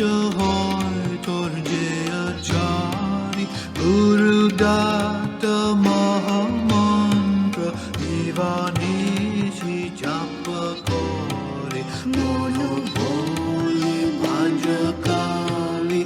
hoy torjaya chari Guru Datta Mahamantra Ivanishi Japa Kore Mono Boli Bhajakali.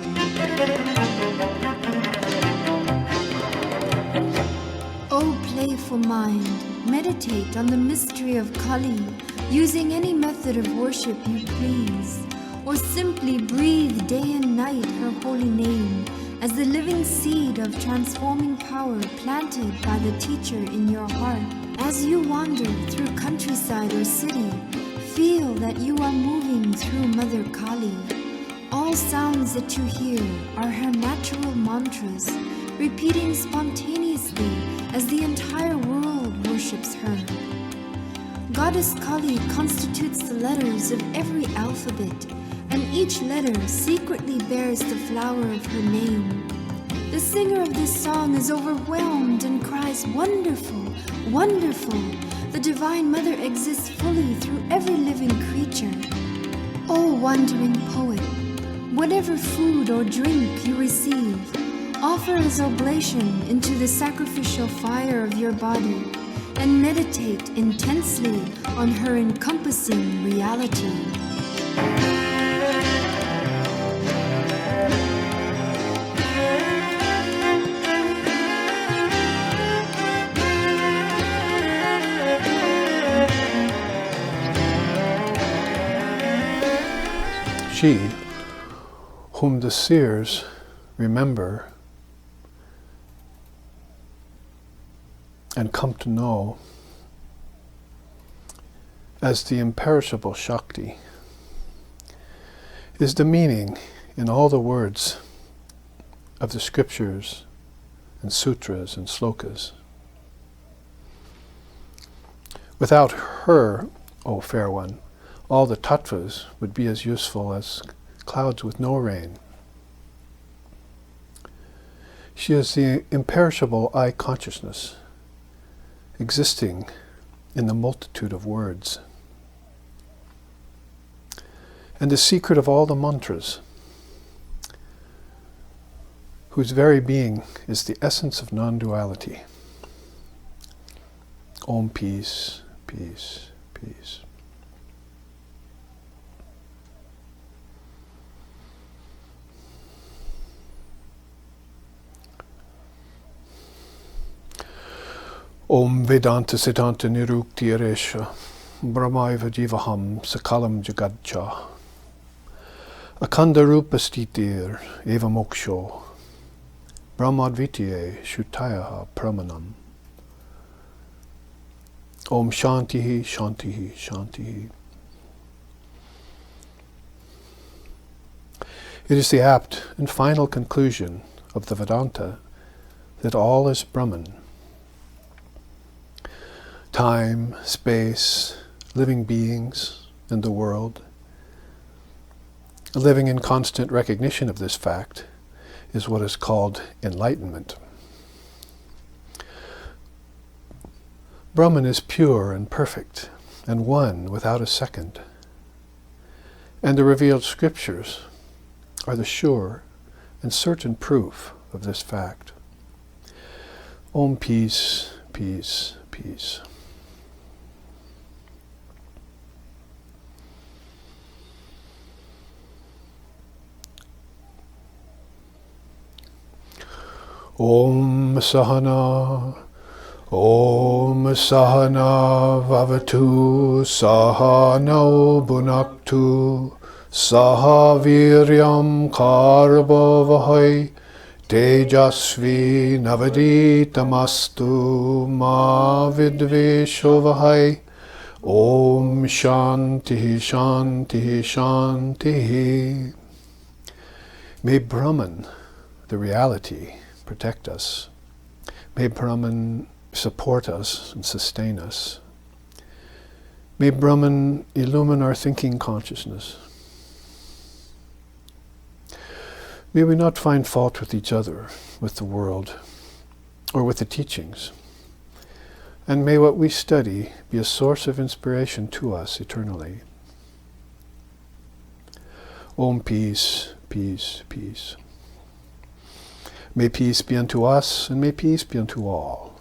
O playful mind, meditate on the mystery of Kali, using any method of worship you please, or simply breathe day and night her holy name as the living seed of transforming power planted by the teacher in your heart. As you wander through countryside or city, feel that you are moving through Mother Kali. All sounds that you hear are her natural mantras, repeating spontaneously as the entire world worships her. Goddess Kali constitutes the letters of every alphabet, and each letter secretly bears the flower of her name. The singer of this song is overwhelmed and cries, "Wonderful, wonderful! The Divine Mother exists fully through every living creature." O wandering poet, whatever food or drink you receive, offer as oblation into the sacrificial fire of your body and meditate intensely on her encompassing reality. She, whom the seers remember and come to know as the imperishable Shakti, is the meaning in all the words of the scriptures and sutras and slokas. Without her, O fair one, all the tattvas would be as useful as clouds with no rain. She is the imperishable I consciousness, existing in the multitude of words, and the secret of all the mantras, whose very being is the essence of non-duality. Om peace, peace, peace. Om Vedanta Siddhanta Nirukti Aresha Brahmaiva Jivaham Sakalam Jagadcha Akanda Rupa Stitir Eva Moksho Brahmadvitiye Shutayaha Pramanam. Om Shantihi Shantihi Shantihi. It is the apt and final conclusion of the Vedanta that all is Brahman. Time, space, living beings, and the world. Living in constant recognition of this fact is what is called enlightenment. Brahman is pure and perfect, and one without a second. And the revealed scriptures are the sure and certain proof of this fact. Om peace, peace, peace. Om Sahana, Om Sahana Vavatu, Sahana Bhunaktu, Sahaviryam Karbhavahai, Tejasvi Navaditamastu, Ma Vidveshovahai. Om Shanti Shanti Shanti. May Brahman, the reality, protect us. May Brahman support us and sustain us. May Brahman illumine our thinking consciousness. May we not find fault with each other, with the world, or with the teachings. And may what we study be a source of inspiration to us eternally. Om peace, peace, peace. May peace be unto us, and may peace be unto all.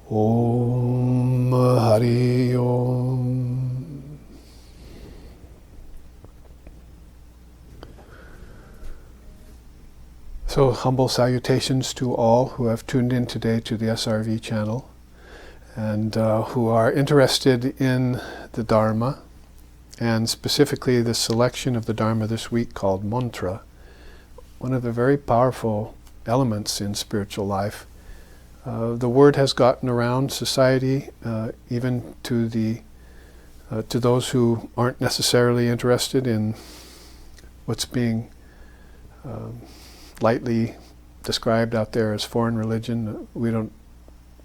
Om Hari Om. So humble salutations to all who have tuned in today to the SRV channel and who are interested in the Dharma, and specifically the selection of the Dharma this week called mantra, one of the very powerful elements in spiritual life. The word has gotten around society, even to those who aren't necessarily interested in what's being lightly described out there as foreign religion. We don't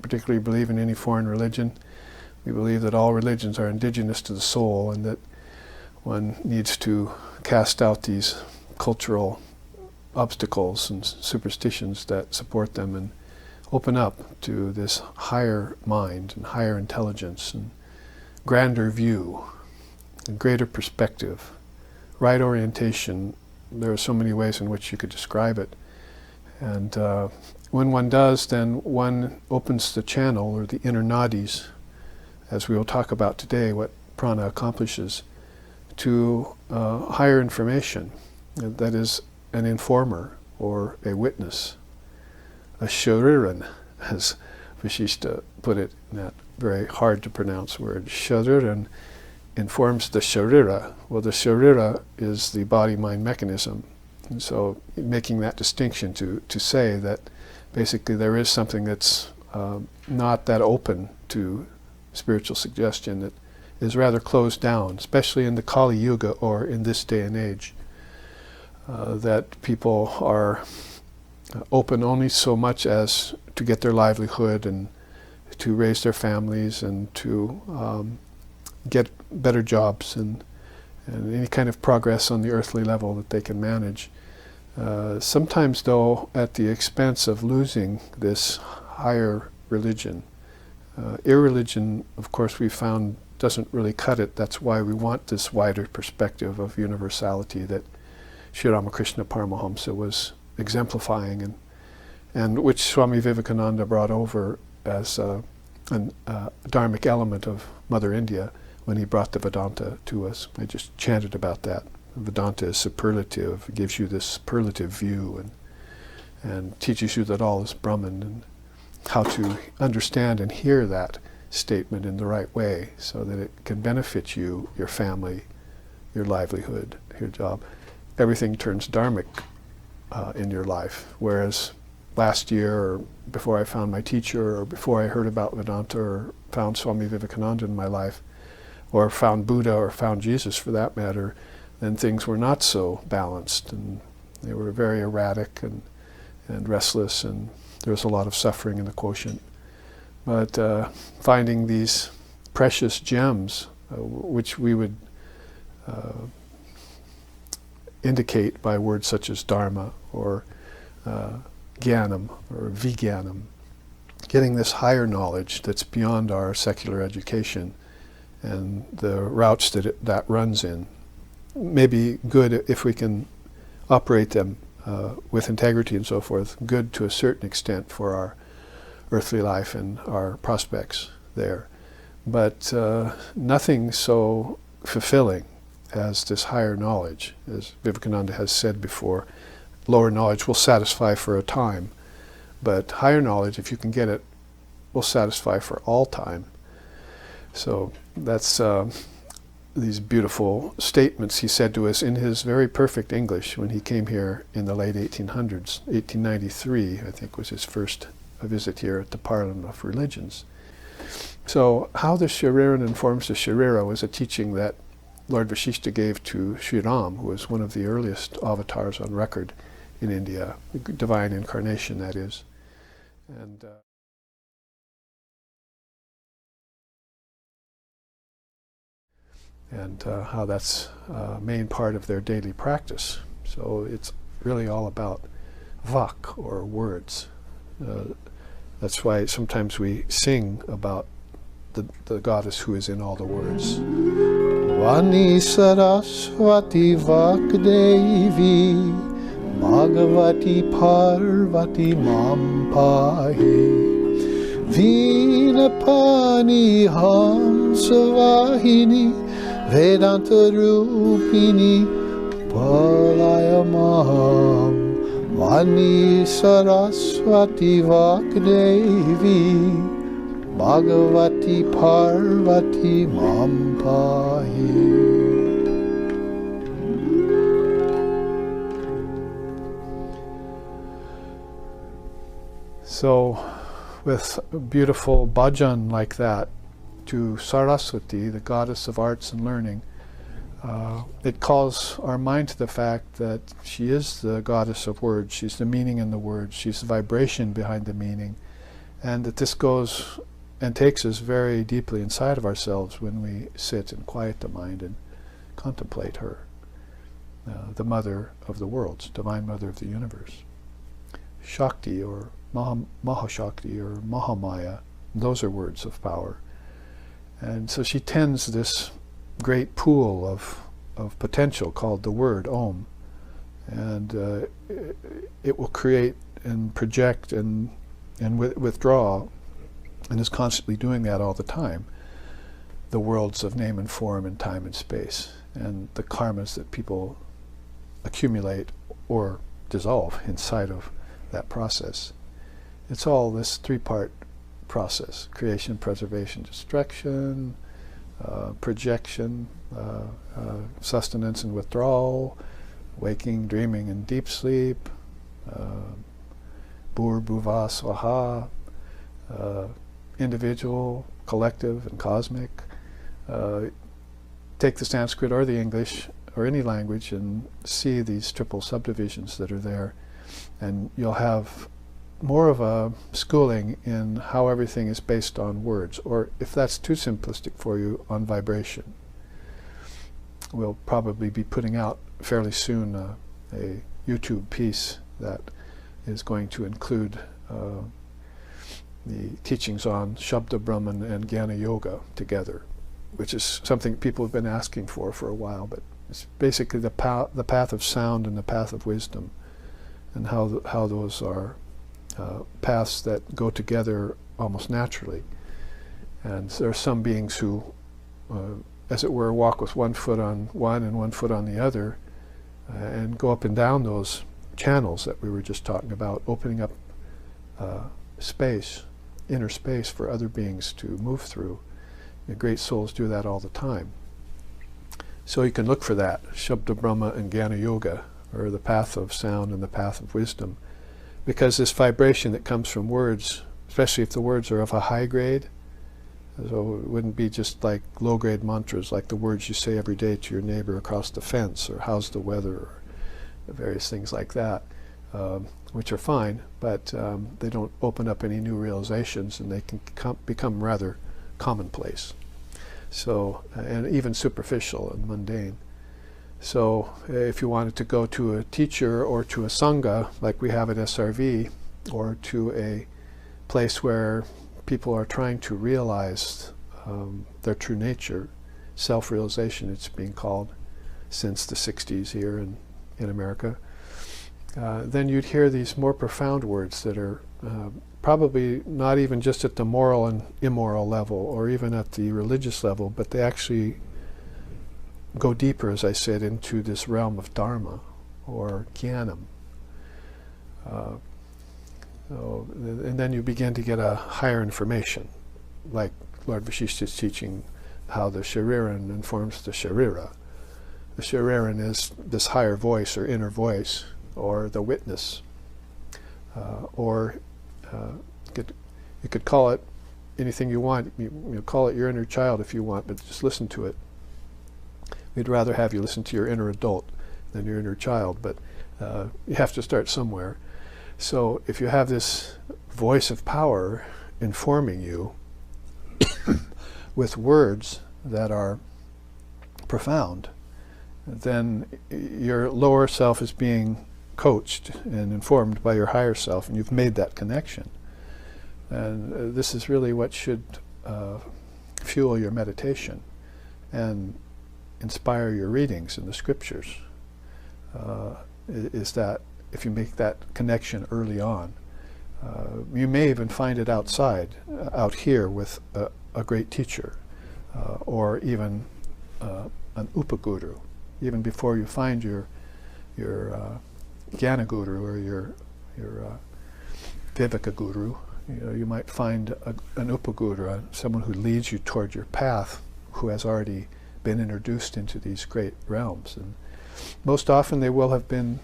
particularly believe in any foreign religion. We believe that all religions are indigenous to the soul, and that one needs to cast out these cultural obstacles and superstitions that support them and open up to this higher mind and higher intelligence and grander view, and greater perspective, right orientation. There are so many ways in which you could describe it. And when one does, then one opens the channel, or the inner nadis, as we will talk about today, what prana accomplishes, to higher information. That is, an informer or a witness, a shariran, as Vashishta put it in that very hard to pronounce word. Shariran informs the sharira. Well, the sharira is the body-mind mechanism. And so making that distinction to say that basically there is something that's not that open to spiritual suggestion, that is rather closed down, especially in the Kali Yuga, or in this day and age, that people are open only so much as to get their livelihood and to raise their families and to get better jobs and any kind of progress on the earthly level that they can manage. Sometimes, though, at the expense of losing this higher religion. Irreligion, of course, we found doesn't really cut it. That's why we want this wider perspective of universality that Sri Ramakrishna Paramahamsa was exemplifying, and which Swami Vivekananda brought over as a dharmic element of Mother India when he brought the Vedanta to us. I just chanted about that. Vedanta is superlative, it gives you this superlative view and teaches you that all is Brahman, and how to understand and hear that statement in the right way so that it can benefit you, your family, your livelihood, your job. Everything turns dharmic in your life, whereas last year, or before I found my teacher, or before I heard about Vedanta, or found Swami Vivekananda in my life, or found Buddha, or found Jesus for that matter, then things were not so balanced, and they were very erratic and restless, and there was a lot of suffering in the quotient. But finding these precious gems, which we would indicate by words such as dharma, or jnanam, or vijnanam, getting this higher knowledge that's beyond our secular education and the routes that runs in, may be good if we can operate them with integrity and so forth, good to a certain extent for our earthly life and our prospects there. But nothing so fulfilling as this higher knowledge. As Vivekananda has said before, lower knowledge will satisfy for a time, but higher knowledge, if you can get it, will satisfy for all time. So that's these beautiful statements he said to us in his very perfect English when he came here in the late 1800s. 1893, I think, was his first visit here at the Parliament of Religions. So how the Shariran informs the Sharira was a teaching that Lord Vashishta gave to Sri Ram, who was one of the earliest avatars on record in India, divine incarnation, that is. And how that's a main part of their daily practice. So it's really all about vak, or words. That's why sometimes we sing about the goddess who is in all the words. Vani Saraswati Vakdevi Bhagavati Parvati Mampahi Vinapani Hamsavahini Vedanta Rupini Palayamam Vani Saraswati Vakdevi Bhagavati Parvati Mampahi. So, with a beautiful bhajan like that to Saraswati, the goddess of arts and learning, it calls our mind to the fact that she is the goddess of words. She's the meaning in the words. She's the vibration behind the meaning. And that this goes and takes us very deeply inside of ourselves when we sit and quiet the mind and contemplate her, the mother of the worlds, divine mother of the universe. Shakti or Mahashakti or Mahamaya, those are words of power. And so she tends this great pool of potential called the word Om, and it will create and project and withdraw, and is constantly doing that all the time, the worlds of name and form and time and space, and the karmas that people accumulate or dissolve inside of that process. It's all this three-part process: creation, preservation, destruction, projection, sustenance and withdrawal, waking, dreaming, and deep sleep, Bhur Bhuva Swaha, individual, collective, and cosmic. Take the Sanskrit or the English or any language and see these triple subdivisions that are there, and you'll have more of a schooling in how everything is based on words, or if that's too simplistic for you, on vibration. We'll probably be putting out fairly soon a YouTube piece that is going to include the teachings on Shabda Brahman and Jnana Yoga together, which is something people have been asking for a while, but it's basically the path of sound and the path of wisdom, and how those are paths that go together almost naturally. And there are some beings who, as it were, walk with one foot on one and one foot on the other, and go up and down those channels that we were just talking about, opening up space, inner space for other beings to move through. The great souls do that all the time. So you can look for that, Shabda Brahma and Jnana Yoga, or the path of sound and the path of wisdom. Because this vibration that comes from words, especially if the words are of a high grade, so it wouldn't be just like low-grade mantras, like the words you say every day to your neighbor across the fence, or how's the weather, or various things like that, which are fine, but they don't open up any new realizations, and they can become rather commonplace. So, and even superficial and mundane. So if you wanted to go to a teacher or to a sangha, like we have at SRV, or to a place where people are trying to realize their true nature, self-realization it's being called since the 60s here in America, then you'd hear these more profound words that are probably not even just at the moral and immoral level, or even at the religious level, but they actually go deeper, as I said, into this realm of dharma or jnanam. And then you begin to get a higher information, like Lord Vasishta's teaching how the shariran informs the sharira. The shariran is this higher voice or inner voice, or the witness, or you could call it anything you want. You call it your inner child if you want, but just listen to it. We'd rather have you listen to your inner adult than your inner child, but you have to start somewhere. So if you have this voice of power informing you with words that are profound, then your lower self is being coached and informed by your higher self, and you've made that connection. And this is really what should fuel your meditation. And inspire your readings in the scriptures, is that if you make that connection early on, you may even find it out here with a great teacher, or even an upaguru, even before you find your Jnana Guru or your Viveka Guru. You might find an upaguru, someone who leads you toward your path, who has already been introduced into these great realms. And most often they will have been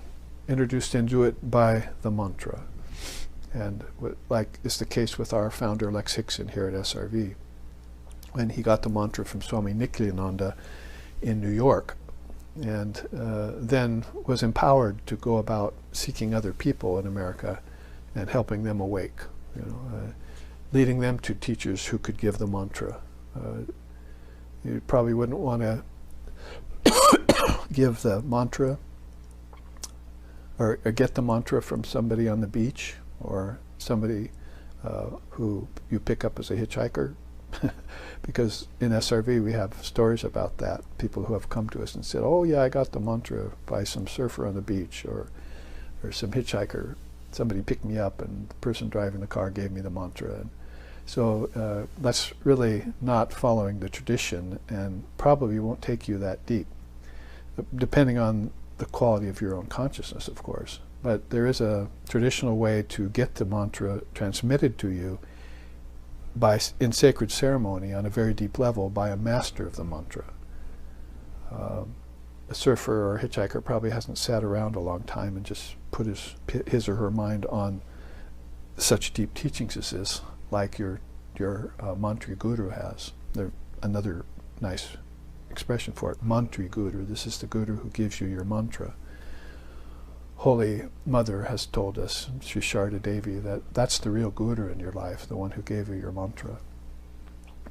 introduced into it by the mantra. And like is the case with our founder Lex Hickson here at SRV. When he got the mantra from Swami Nikhilananda in New York, and then was empowered to go about seeking other people in America and helping them awake, leading them to teachers who could give the mantra. You probably wouldn't want to give the mantra or get the mantra from somebody on the beach, or somebody who you pick up as a hitchhiker. Because in SRV we have stories about that. People who have come to us and said, oh yeah, I got the mantra by some surfer on the beach, or some hitchhiker. Somebody picked me up and the person driving the car gave me the mantra. And so that's really not following the tradition, and probably won't take you that deep, depending on the quality of your own consciousness, of course. But there is a traditional way to get the mantra transmitted to you in sacred ceremony on a very deep level by a master of the mantra. A surfer or a hitchhiker probably hasn't sat around a long time and just put his or her mind on such deep teachings as this, like your mantri guru has. There's another nice expression for it, mantri guru. This is the guru who gives you your mantra. Holy Mother has told us, Sri Sharda Devi, that that's the real guru in your life, the one who gave you your mantra.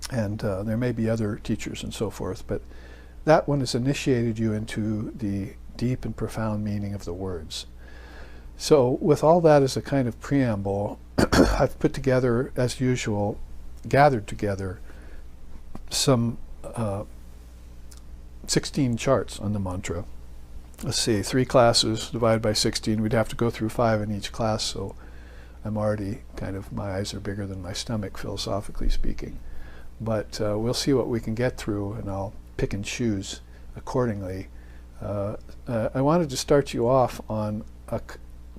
And there may be other teachers and so forth, but that one has initiated you into the deep and profound meaning of the words. So with all that as a kind of preamble, I've put together, as usual, gathered together some 16 charts on the mantra. Let's see, 3 classes divided by 16. We'd have to go through 5 in each class, so I'm already my eyes are bigger than my stomach, philosophically speaking. But we'll see what we can get through, and I'll pick and choose accordingly. I wanted to start you off on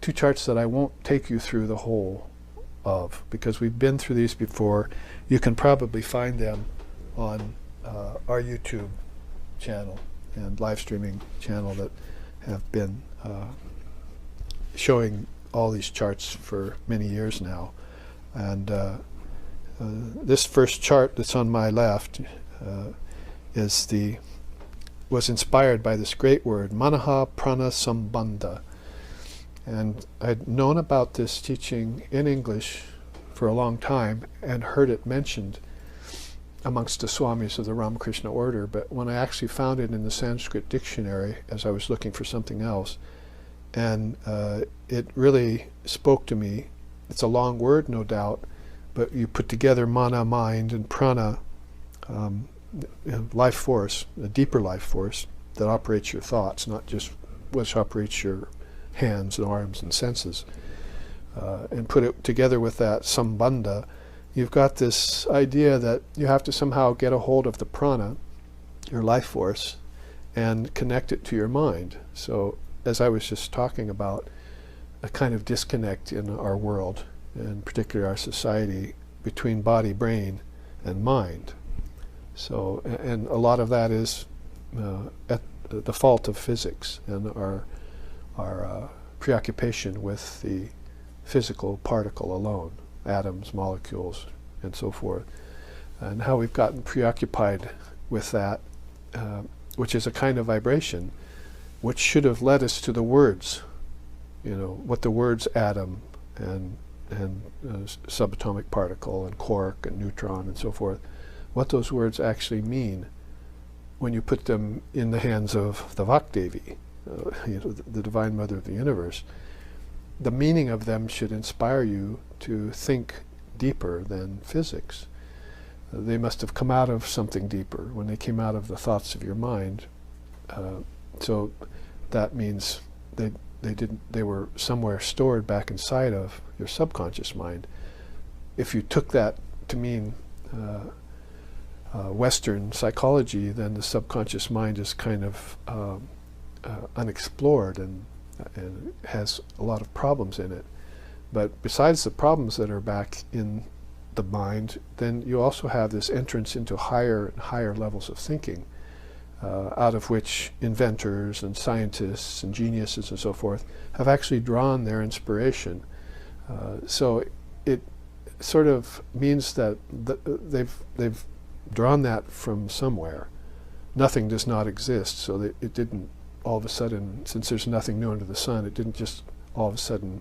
2 charts that I won't take you through the whole of, because we've been through these before. You can probably find them on our YouTube channel and live streaming channel that have been showing all these charts for many years now. And this first chart that's on my left was inspired by this great word, Manaha Prana Sambandha. And I'd known about this teaching in English for a long time and heard it mentioned amongst the Swamis of the Ramakrishna order, but when I actually found it in the Sanskrit dictionary as I was looking for something else, and it really spoke to me. It's a long word, no doubt, but you put together mana, mind, and prana, life force, a deeper life force that operates your thoughts, not just which operates your hands and arms and senses, and put it together with that sambandha. You've got this idea that you have to somehow get a hold of the prana, your life force, and connect it to your mind. So, as I was just talking about, a kind of disconnect in our world, and particularly our society, between body, brain, and mind. So, and a lot of that is at the fault of physics and our preoccupation with the physical particle alone. Atoms, molecules, and so forth, and how we've gotten preoccupied with that, which is a kind of vibration, which should have led us to the words, what the words atom and subatomic particle and quark and neutron and so forth, what those words actually mean when you put them in the hands of the Vakdevi, the Divine Mother of the Universe. The meaning of them should inspire you to think deeper than physics. They must have come out of something deeper. When they came out of the thoughts of your mind, So that means they were somewhere stored back inside of your subconscious mind. If you took that to mean Western psychology, then the subconscious mind is kind of unexplored and has a lot of problems in it. But besides the problems that are back in the mind, then you also have this entrance into higher and higher levels of thinking, out of which inventors and scientists and geniuses and so forth have actually drawn their inspiration. So it sort of means that they've drawn that from somewhere. Nothing does not exist, so that it didn't all of a sudden, since there's nothing new under the sun, it didn't just all of a sudden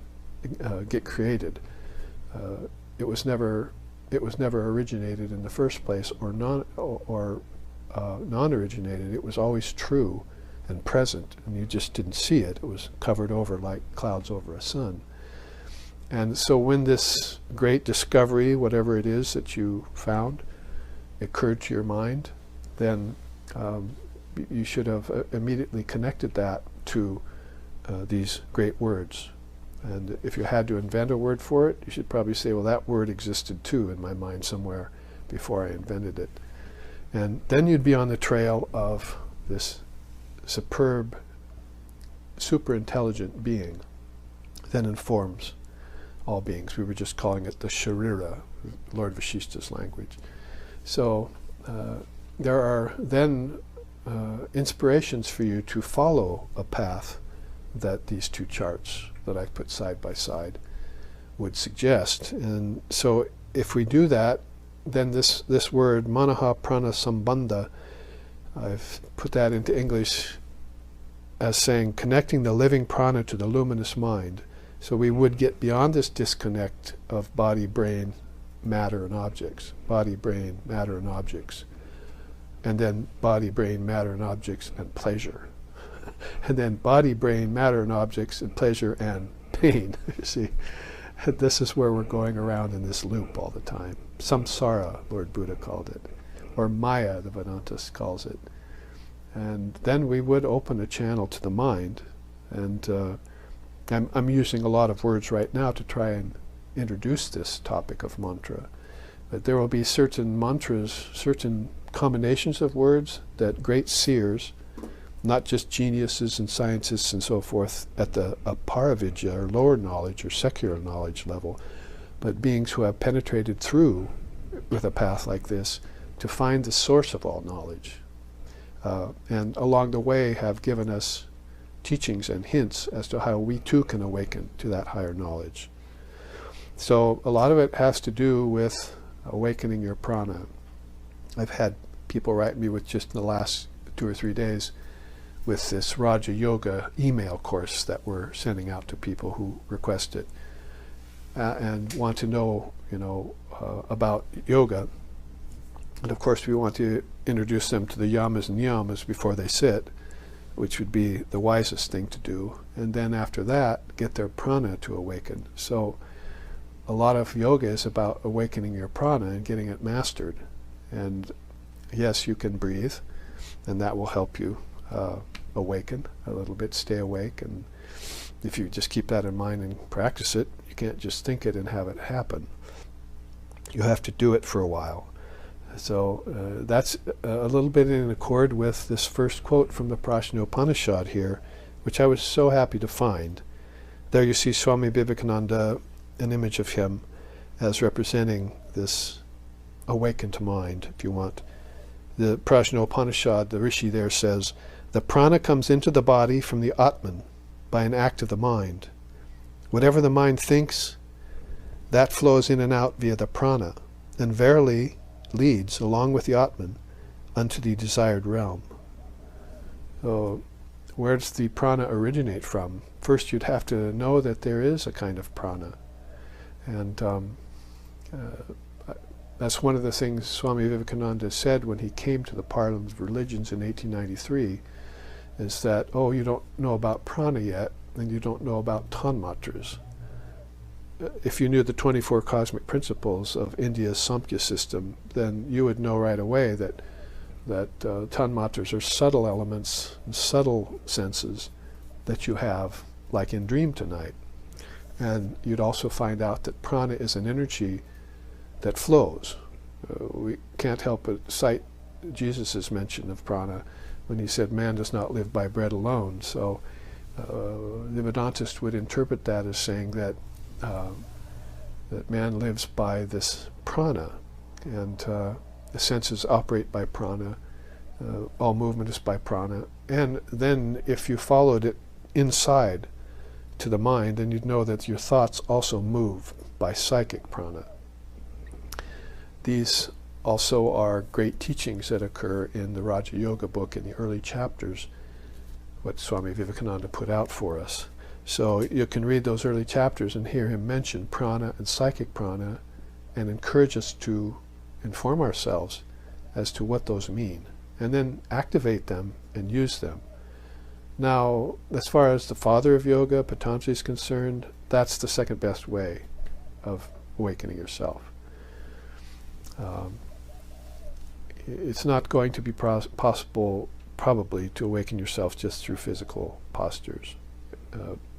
get created. It was never originated in the first place, or non-originated. It was always true and present, and you just didn't see it. It was covered over like clouds over a sun. And so when this great discovery, whatever it is that you found, occurred to your mind, then you should have immediately connected that to these great words. And if you had to invent a word for it, you should probably say, well, that word existed too in my mind somewhere before I invented it. And then you'd be on the trail of this superb, super intelligent being that informs all beings. We were just calling it the Sharira, Lord Vashishta's language. So there are then inspirations for you to follow a path that these two charts that I've put side by side would suggest. And so if we do that, then this word, manaha prana sambandha, I've put that into English as saying connecting the living prana to the luminous mind. So we would get beyond this disconnect of body, brain, matter, and objects. Body, brain, matter, and objects. And then body, brain, matter, and objects, and pleasure. And then body, brain, matter, and objects, and pleasure, and pain. You see, this is where we're going around in this loop all the time. Samsara, Lord Buddha called it. Or Maya, the Vedantas calls it. And then we would open a channel to the mind. And I'm using a lot of words right now to try and introduce this topic of mantra. But there will be certain mantras, certain combinations of words that great seers, not just geniuses and scientists and so forth at the aparavidya or lower knowledge or secular knowledge level, but beings who have penetrated through with a path like this to find the source of all knowledge. And along the way have given us teachings and hints as to how we too can awaken to that higher knowledge. So a lot of it has to do with awakening your prana. I've had people write me with just in the last 2 or 3 days with this Raja Yoga email course that we're sending out to people who request it and want to know, about yoga. And of course we want to introduce them to the yamas and niyamas before they sit, which would be the wisest thing to do. And then after that, get their prana to awaken. So a lot of yoga is about awakening your prana and getting it mastered. And yes, you can breathe, and that will help you awaken a little bit, stay awake. And if you just keep that in mind and practice it, you can't just think it and have it happen. You have to do it for a while. So that's a little bit in accord with this first quote from the Prajnopanishad here, which I was so happy to find. There you see Swami Vivekananda, an image of him as representing this awakened mind, if you want. The Prajnopanishad, the Rishi there says, the prana comes into the body from the Atman by an act of the mind. Whatever the mind thinks, that flows in and out via the prana, and verily leads, along with the Atman, unto the desired realm. So, where does the prana originate from? First, you'd have to know that there is a kind of prana. And that's one of the things Swami Vivekananda said when he came to the Parliament of Religions in 1893, is that, oh, you don't know about prana yet, and you don't know about tanmatras. If you knew the 24 cosmic principles of India's Samkhya system, then you would know right away that that tanmatras are subtle elements, subtle senses that you have, like in Dream Tonight. And you'd also find out that prana is an energy that flows. We can't help but cite Jesus' mention of prana when he said, man does not live by bread alone. So the Vedantist would interpret that as saying that that man lives by this prana, and the senses operate by prana, all movement is by prana. And then if you followed it inside to the mind, then you'd know that your thoughts also move by psychic prana. These also are great teachings that occur in the Raja Yoga book in the early chapters, what Swami Vivekananda put out for us. So you can read those early chapters and hear him mention prana and psychic prana and encourage us to inform ourselves as to what those mean, and then activate them and use them. Now, as far as the father of yoga, Patanjali, is concerned, that's the second best way of awakening yourself. It's not going to be possible, probably, to awaken yourself just through physical postures,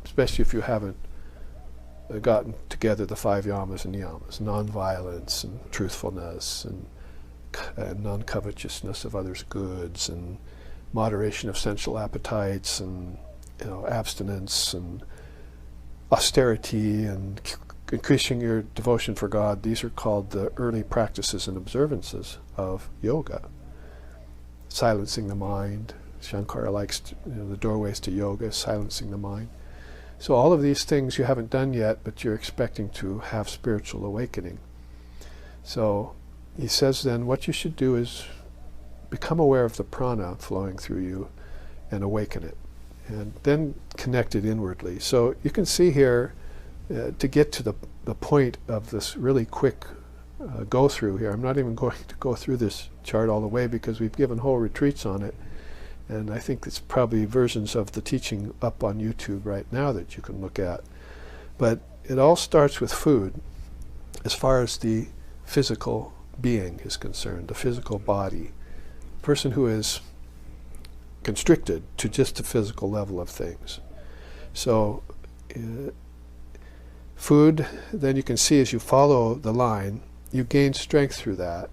especially if you haven't gotten together the 5 yamas and niyamas, non-violence and truthfulness and non-covetousness of others' goods, and moderation of sensual appetites, and abstinence and austerity, and increasing your devotion for God. These are called the early practices and observances of yoga. Silencing the mind. Shankara likes the doorways to yoga, silencing the mind. So all of these things you haven't done yet, but you're expecting to have spiritual awakening. So he says then what you should do is become aware of the prana flowing through you and awaken it, and then connect it inwardly. So you can see here, to get to the point of this really quick go through here, I'm not even going to go through this chart all the way because we've given whole retreats on it, and I think it's probably versions of the teaching up on YouTube right now that you can look at. But it all starts with food as far as the physical being is concerned, the physical body. A person who is constricted to just the physical level of things. So food, then you can see as you follow the line, you gain strength through that.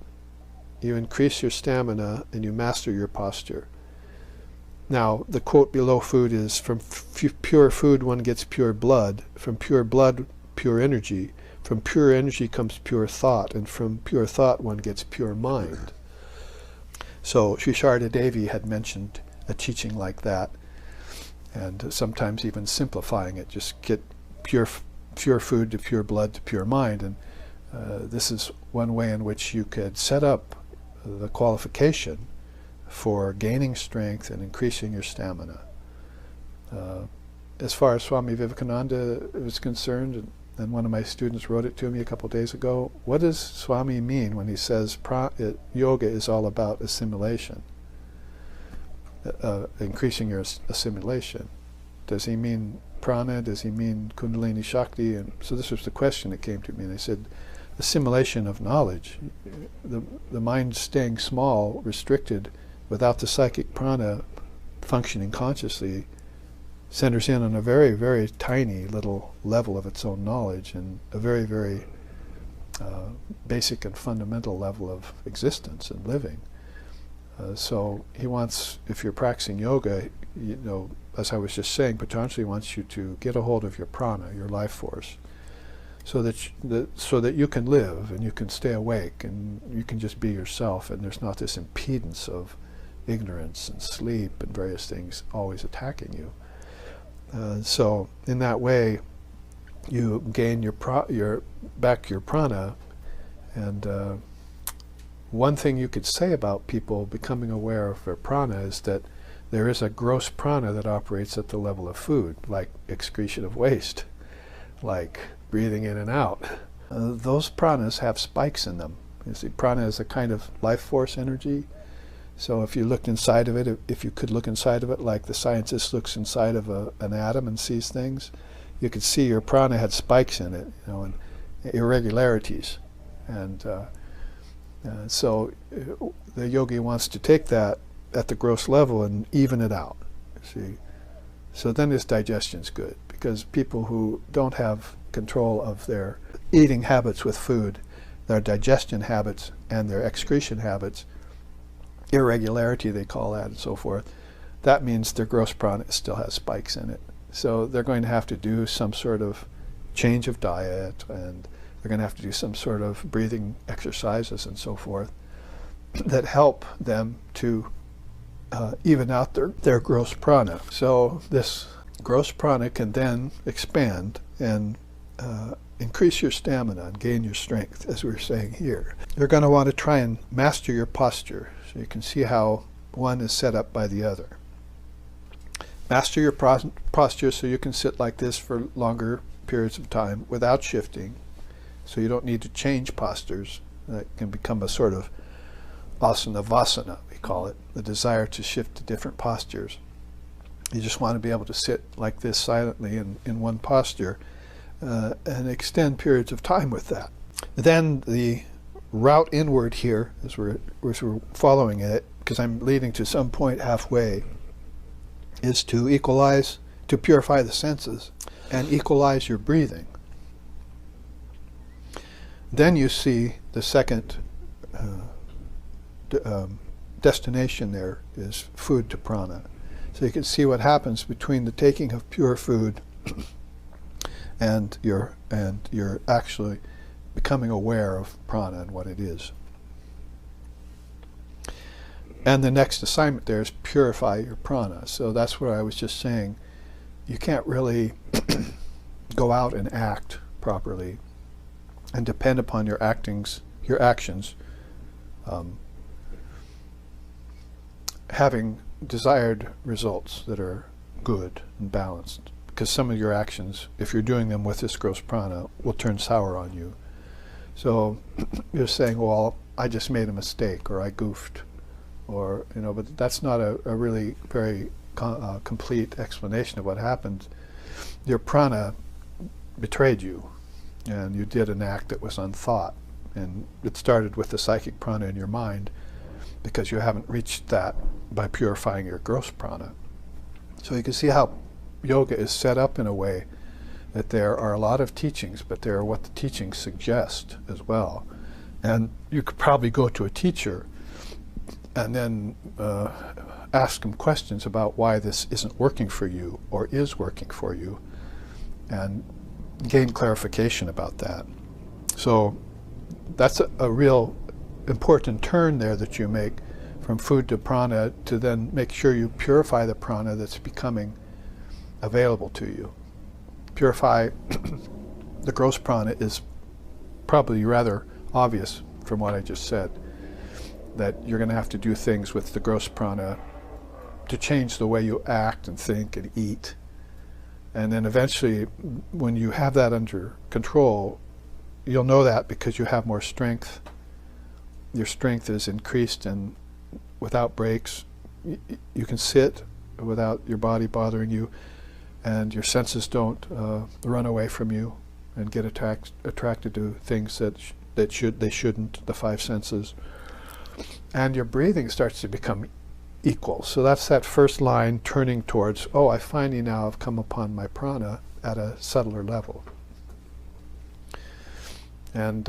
You increase your stamina and you master your posture. Now, the quote below food is, from pure food one gets pure blood, from pure blood pure energy, from pure energy comes pure thought, and from pure thought one gets pure mind. So Sri Sharda Devi had mentioned a teaching like that, and sometimes even simplifying it, just get pure food to pure blood to pure mind. And this is one way in which you could set up the qualification for gaining strength and increasing your stamina. As far as Swami Vivekananda is concerned, and one of my students wrote it to me a couple days ago, what does Swami mean when he says yoga is all about assimilation, increasing your assimilation? Does he mean prana? Does he mean kundalini shakti? And so this was the question that came to me, and I said, assimilation of knowledge, the mind staying small, restricted, without the psychic prana functioning consciously, centers in on a very, very tiny little level of its own knowledge, and a very, very basic and fundamental level of existence and living. So he wants, if you're practicing yoga, as I was just saying, Patanjali wants you to get a hold of your prana, your life force, so that you can live and you can stay awake and you can just be yourself, and there's not this impedance of ignorance and sleep and various things always attacking you. So in that way, you gain your prana. And one thing you could say about people becoming aware of their prana is that there is a gross prana that operates at the level of food, like excretion of waste, like breathing in and out. Those pranas have spikes in them. You see, prana is a kind of life force energy. So if you looked inside of it, if you could look inside of it like the scientist looks inside of an atom and sees things, you could see your prana had spikes in it, and irregularities. And so the yogi wants to take that at the gross level and even it out. See, so then his digestion's good, because people who don't have control of their eating habits with food, their digestion habits and their excretion habits, irregularity they call that, and so forth, that means their gross prana still has spikes in it. So they're going to have to do some sort of change of diet, and they're going to have to do some sort of breathing exercises and so forth that help them to even out their gross prana. So this gross prana can then expand and increase your stamina and gain your strength, as we were saying here. You're going to want to try and master your posture, so you can see how one is set up by the other. Master your posture so you can sit like this for longer periods of time without shifting, so you don't need to change postures. That can become a sort of asana vasana, we call it, the desire to shift to different postures. You just want to be able to sit like this silently in one posture and extend periods of time with that. Then the route inward here, as we're following it, because I'm leading to some point halfway, is to equalize, to purify the senses and equalize your breathing. Then you see the second destination there is food to prana. So you can see what happens between the taking of pure food and you're actually becoming aware of prana and what it is. And the next assignment there is purify your prana. So that's what I was just saying. You can't really go out and act properly and depend upon your actions having desired results that are good and balanced. Because some of your actions, if you're doing them with this gross prana, will turn sour on you. So you're saying, well, I just made a mistake, or I goofed, or, you know, but that's not a really very complete explanation of what happened. Your prana betrayed you, and you did an act that was unthought, and it started with the psychic prana in your mind, because you haven't reached that by purifying your gross prana. So you can see how yoga is set up in a way that there are a lot of teachings, but there are what the teachings suggest as well. And you could probably go to a teacher and then ask them questions about why this isn't working for you or is working for you, and gain clarification about that. So that's a real important turn there that you make from food to prana, to then make sure you purify the prana that's becoming available to you. Purify the gross prana is probably rather obvious from what I just said, that you're going to have to do things with the gross prana to change the way you act and think and eat. And then eventually, when you have that under control, you'll know that because you have more strength. Your strength is increased, and without breaks, you can sit without your body bothering you, and your senses don't run away from you and get attracted to things that they shouldn't, the five senses. And your breathing starts to become equal. So that's that first line turning towards, oh, I finally now have come upon my prana at a subtler level. And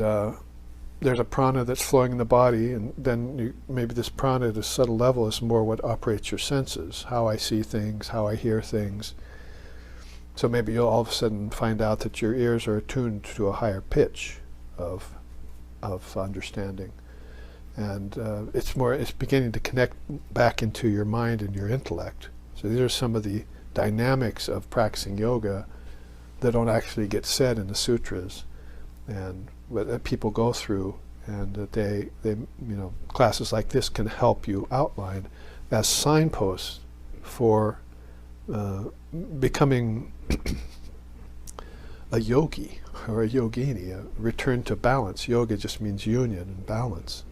there's a prana that's flowing in the body, and then maybe this prana at a subtle level is more what operates your senses, how I see things, how I hear things. So maybe you'll all of a sudden find out that your ears are attuned to a higher pitch of understanding. And it's beginning to connect back into your mind and your intellect. So these are some of the dynamics of practicing yoga that don't actually get said in the sutras, and that people go through, and that they classes like this can help you outline as signposts for becoming a yogi or a yogini, a return to balance. Yoga just means union and balance.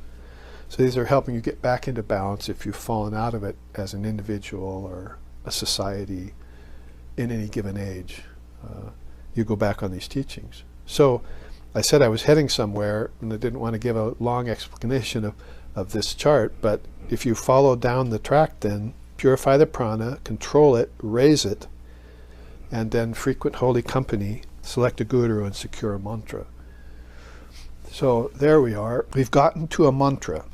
So these are helping you get back into balance if you've fallen out of it as an individual or a society in any given age. You go back on these teachings. So I said I was heading somewhere, and I didn't want to give a long explanation of this chart, but if you follow down the track, then purify the prana, control it, raise it, and then frequent holy company, select a guru, and secure a mantra. So there we are. We've gotten to a mantra.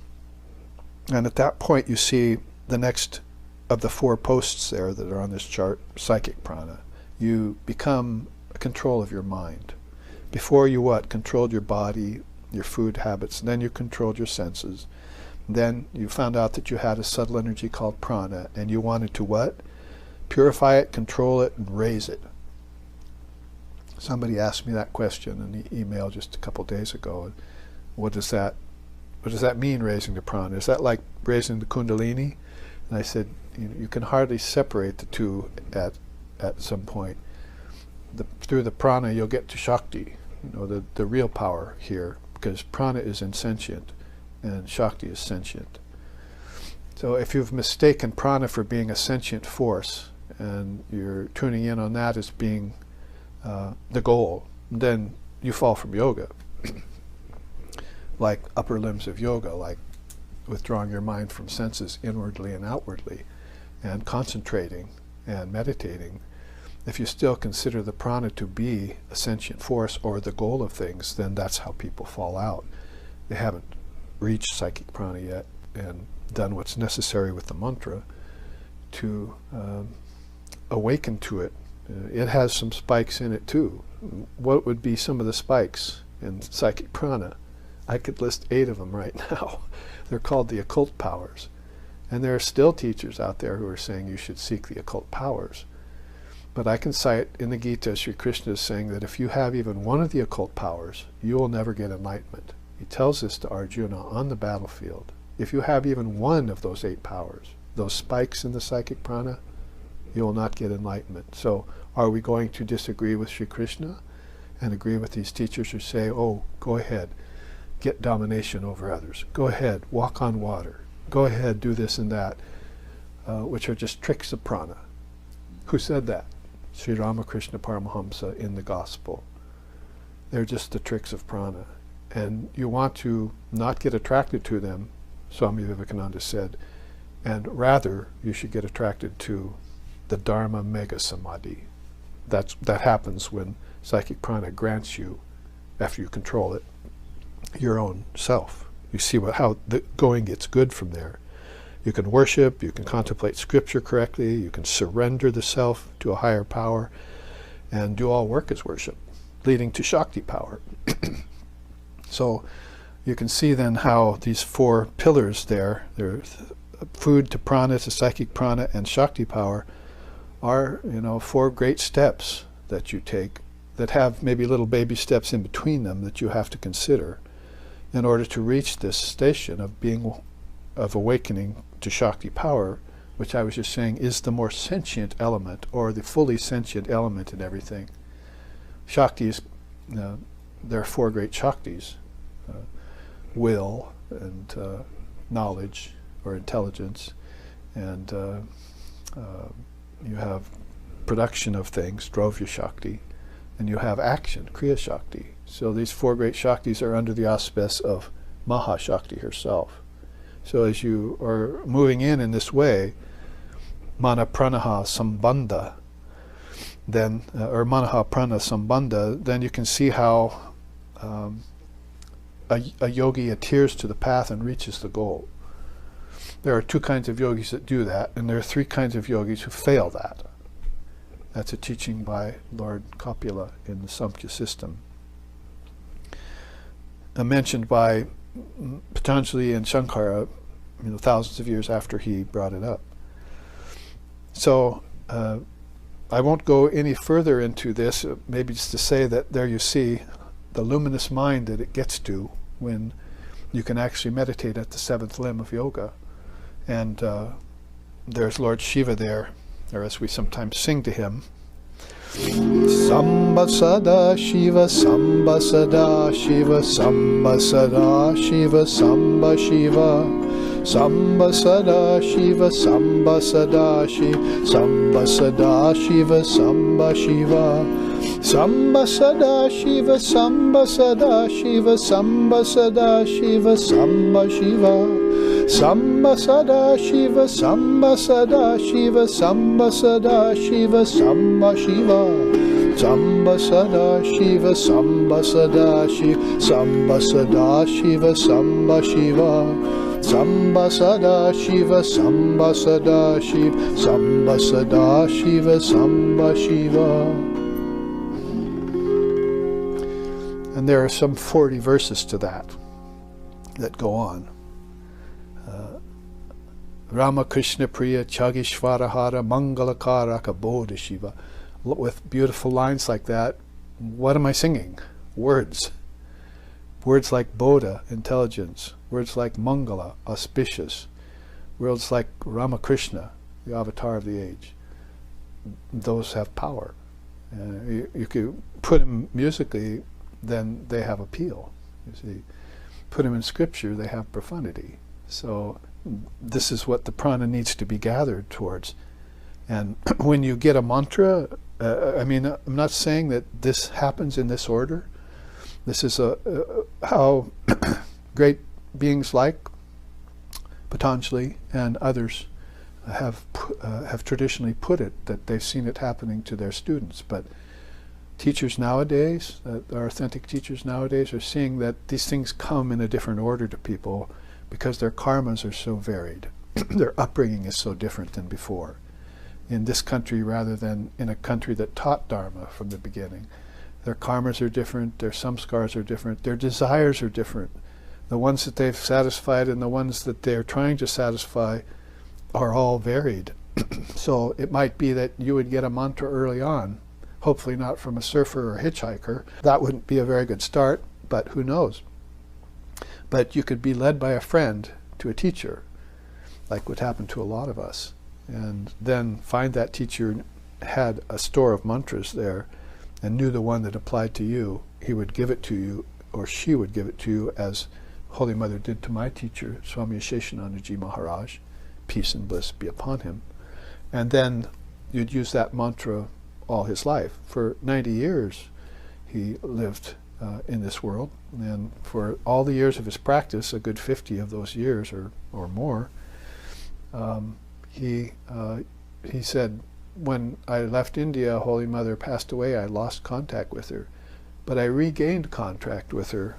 And at that point you see the next of the 4 posts there that are on this chart, psychic prana. You become control of your mind. Before you what? Controlled your body, your food habits, and then you controlled your senses. Then you found out that you had a subtle energy called prana, and you wanted to what? Purify it, control it, and raise it. Somebody asked me that question in the email just a couple days ago. What does that mean, raising the prana? Is that like raising the kundalini? And I said, you can hardly separate the two at some point. Through the prana you'll get to Shakti, the real power here, because prana is insentient and Shakti is sentient. So if you've mistaken prana for being a sentient force and you're tuning in on that as being the goal, then you fall from yoga. Like upper limbs of yoga, like withdrawing your mind from senses inwardly and outwardly, and concentrating and meditating. If you still consider the prana to be a sentient force or the goal of things, then that's how people fall out. They haven't reached psychic prana yet and done what's necessary with the mantra to awaken to it. It has some spikes in it too. What would be some of the spikes in psychic prana? I could list 8 of them right now. They're called the occult powers. And there are still teachers out there who are saying you should seek the occult powers. But I can cite in the Gita, Sri Krishna is saying that if you have even one of the occult powers, you will never get enlightenment. He tells this to Arjuna on the battlefield. If you have even one of those 8 powers, those spikes in the psychic prana, you will not get enlightenment. So are we going to disagree with Sri Krishna and agree with these teachers who say, oh, go ahead, get domination over others. Go ahead, walk on water. Go ahead, do this and that, which are just tricks of prana. Who said that? Sri Ramakrishna Paramahamsa in the Gospel. They're just the tricks of prana. And you want to not get attracted to them, Swami Vivekananda said, and rather you should get attracted to the Dharma Mega Samadhi. That happens when psychic prana grants you, after you control it, your own self. You see how the going gets good from there. You can worship, you can contemplate scripture correctly, you can surrender the self to a higher power, and do all work as worship, leading to Shakti power. So you can see then how these 4 pillars there, food to prana, to psychic prana, and Shakti power, are 4 great steps that you take that have maybe little baby steps in between them that you have to consider in order to reach this station of awakening to Shakti power, which I was just saying is the more sentient element, or the fully sentient element in everything. Shakti is, there are 4 great Shaktis: will and knowledge or intelligence, and you have production of things, Drovya Shakti, and you have action, Kriya Shakti. So these 4 great Shaktis are under the auspice of Maha Shakti herself. So as you are moving in this way, Mana Pranaha Sambandha, then, or Manaha Prana Sambandha, then you can see how a yogi adheres to the path and reaches the goal. There are 2 kinds of yogis that do that, and there are 3 kinds of yogis who fail that. That's a teaching by Lord Kapila in the Samkhya system, mentioned by Patanjali and Shankara, thousands of years after he brought it up. So I won't go any further into this, maybe just to say that there you see the luminous mind that it gets to when you can actually meditate at the 7th limb of yoga. And there's Lord Shiva there, or as we sometimes sing to him, Samba Sada Shiva, Samba Sada Shiva, Samba Sada Shiva, Samba Shiva, Samba Sada Shiva, Samba Sada Shiva, Samba Sada Shiva, Samba Shiva. Samba Sada Shiva, Samba Sada Shiva, Samba Sada Shiva, Samba Shiva. Samba Sada Shiva, Samba Sada Shiva, Samba Sada Shiva, Samba Shiva. Samba Sada Shiva, Samba Sada Shiva, Samba Sada Shiva, Samba Shiva. Samba Sada Shiva, Samba Sada Shiva, Samba Sada Shiva, Samba Shiva. And there are some 40 verses to that go on. Rama Krishna Priya Chagishvarahara Mangalakaraka Bodha Shiva. With beautiful lines like that, what am I singing? Words. Words like Bodha, intelligence. Words like Mangala, auspicious. Words like Ramakrishna, the avatar of the age. Those have power. You could put them musically, then they have appeal. You see, put them in scripture, they have profundity. So this is what the prana needs to be gathered towards. And when you get a mantra, I'm not saying that this happens in this order. This is how great beings like Patanjali and others have traditionally put it, that they've seen it happening to their students. But teachers nowadays, our authentic teachers nowadays, are seeing that these things come in a different order to people because their karmas are so varied. Their upbringing is so different than before. In this country, rather than in a country that taught Dharma from the beginning, their karmas are different, their samskars are different, their desires are different. The ones that they've satisfied and the ones that they're trying to satisfy are all varied. So it might be that you would get a mantra early on, hopefully not from a surfer or hitchhiker. That wouldn't be a very good start, but who knows. But you could be led by a friend to a teacher, like would happen to a lot of us, and then find that teacher had a store of mantras there and knew the one that applied to you. He would give it to you, or she would give it to you, as Holy Mother did to my teacher, Swami Sheshanandaji Maharaj, peace and bliss be upon him. And then you'd use that mantra all his life. For 90 years he lived in this world, and for all the years of his practice, a good 50 of those years or more, he said, when I left India, Holy Mother passed away. I lost contact with her, but I regained contact with her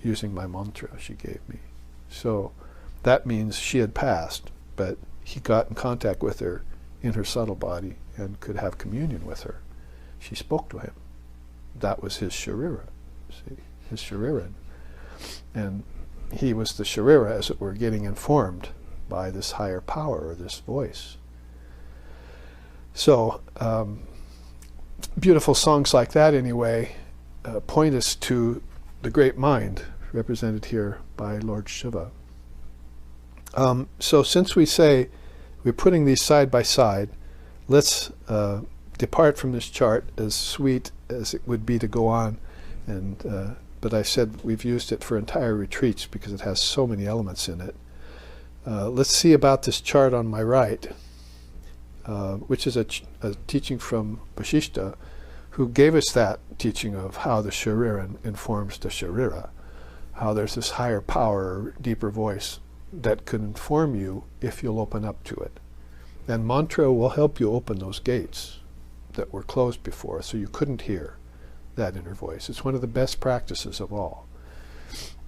using my mantra she gave me. So that means she had passed, but he got in contact with her in her subtle body and could have communion with her. She spoke to him. That was his sharira, see, his shariran. And he was the sharira, as it were, getting informed by this higher power, or this voice. So beautiful songs like that, anyway, point us to the great mind represented here by Lord Shiva. So since we say we're putting these side by side, let's depart from this chart, as sweet as it would be to go on, and but I said we've used it for entire retreats because it has so many elements in it. Let's see about this chart on my right, which is a teaching from Vasishta, who gave us that teaching of how the shariran informs the sharira, how there's this higher power, deeper voice that can inform you if you'll open up to it. And mantra will help you open those gates that were closed before, so you couldn't hear that inner voice. It's one of the best practices of all.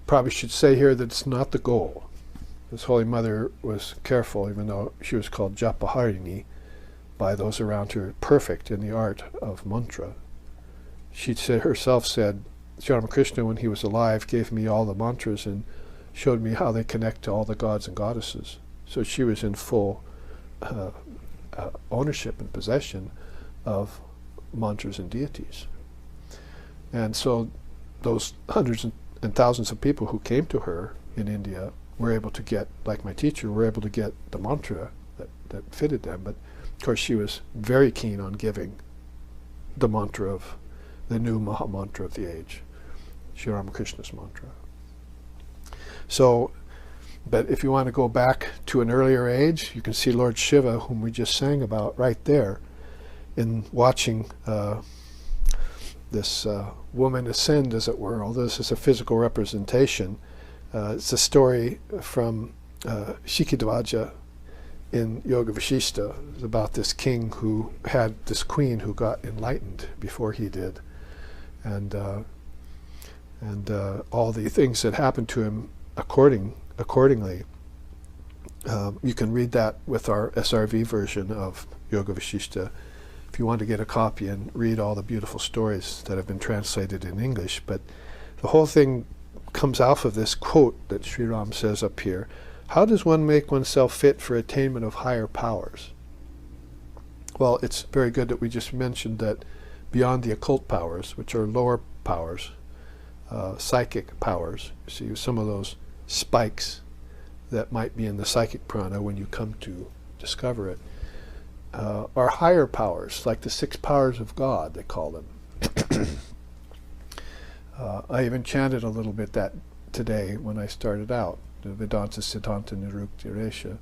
Probably should say here that it's not the goal. This Holy Mother was careful, even though she was called Japaharini by those around her, perfect in the art of mantra. She herself said, Sri Ramakrishna, when he was alive, gave me all the mantras and showed me how they connect to all the gods and goddesses. So she was in full ownership and possession of mantras and deities. And so those hundreds and thousands of people who came to her in India were able to get, like my teacher, were able to get the mantra that fitted them. But of course she was very keen on giving the mantra of the new Maha Mantra of the age, Sri Ramakrishna's mantra. So But if you want to go back to an earlier age, you can see Lord Shiva, whom we just sang about, right there, in watching this woman ascend, as it were. Although this is a physical representation, it's a story from Shikidvaja in Yoga Vashishta. It's about this king who had this queen who got enlightened before he did, and all the things that happened to him accordingly. You can read that with our SRV version of Yoga Vashishta if you want to get a copy and read all the beautiful stories that have been translated in English. But the whole thing comes out of this quote that Sri Ram says up here: how does one make oneself fit for attainment of higher powers? Well, it's very good that we just mentioned that beyond the occult powers, which are lower powers, psychic powers, you see some of those spikes that might be in the psychic prana when you come to discover it, are higher powers, like the 6 powers of God, they call them. I even chanted a little bit that today when I started out, the Vedanta Siddhanta Nirukti Resha.